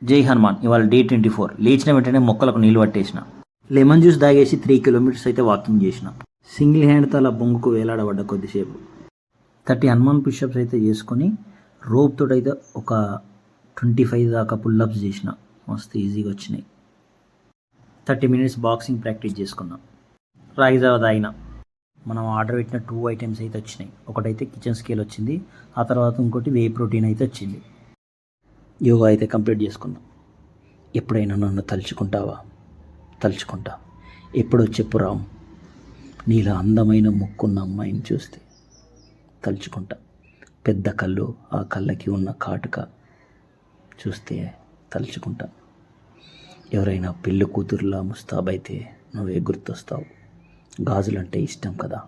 జై హనుమాన్. ఇవాళ డే 24. లేచిన వెంటనే మొక్కలకు నీళ్ళు పట్టేసిన, లెమన్ జ్యూస్ తాగేసి 3 కిలోమీటర్స్ అయితే వాకింగ్ చేసిన. సింగిల్ హ్యాండ్తో అలా బొంగుకు వేలాడబడ్డ కొద్దిసేపు. 30 హనుమాన్ పుషప్స్ అయితే చేసుకొని రోప్ తోటి అయితే ఒక 25 దాకా పుల్లప్స్ చేసిన. మస్తు ఈజీగా వచ్చినాయి. 30 మినిట్స్ బాక్సింగ్ ప్రాక్టీస్ చేసుకున్నాం. రాగి జావ తాగిన. మనం ఆర్డర్ పెట్టిన 2 ఐటమ్స్ అయితే వచ్చినాయి. ఒకటైతే కిచెన్ స్కేల్ వచ్చింది, ఆ తర్వాత ఇంకోటి వే ప్రోటీన్ అయితే వచ్చింది. యోగా అయితే కంప్లీట్ చేసుకున్నాం. ఎప్పుడైనా నన్ను తలుచుకుంటావా? తలుచుకుంటా. ఎప్పుడో చెప్పు రామ్, నీలా అందమైన ముక్కున్న అమ్మాయిని చూస్తే తలుచుకుంటా. పెద్ద కళ్ళు, ఆ కళ్ళకి ఉన్న కాటుక చూస్తే తలుచుకుంటా. ఎవరైనా పెళ్ళి కూతురులా ముస్తాబైతే నువ్వే గుర్తొస్తావు. గాజులంటే ఇష్టం కదా.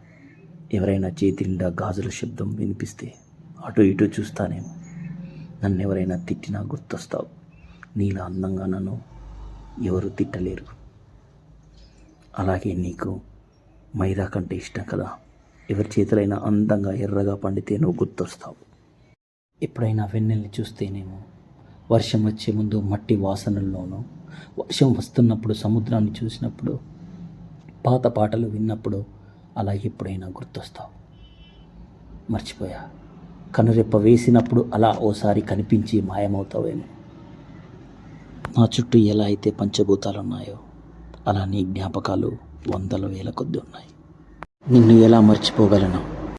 ఎవరైనా చేతి నిండా గాజుల శబ్దం వినిపిస్తే అటు ఇటు చూస్తానేమో. నన్ను ఎవరైనా తిట్టినా గుర్తొస్తావు. నీలా అందంగా నన్ను ఎవరు తిట్టలేరు. అలాగే నీకు మైదా కంటే ఇష్టం కదా. ఎవరి చేతులైనా అందంగా ఎర్రగా పండితే నువ్వు గుర్తొస్తావు. ఎప్పుడైనా వెన్నెల్ని చూస్తేనేమో, వర్షం వచ్చే ముందు మట్టి వాసనల్లోనూ, వర్షం వస్తున్నప్పుడు సముద్రాన్ని చూసినప్పుడు, పాత పాటలు విన్నప్పుడు అలా ఎప్పుడైనా గుర్తొస్తావు. మర్చిపోయా. కనురెప్ప వేసినప్పుడు అలా ఓసారి కనిపించి మాయమవుతావేమో. నా చుట్టూ ఎలా అయితే పంచభూతాలు ఉన్నాయో అలా నీ జ్ఞాపకాలు 100,000 కొద్ది ఉన్నాయి. నిన్ను ఎలా మర్చిపోగలను?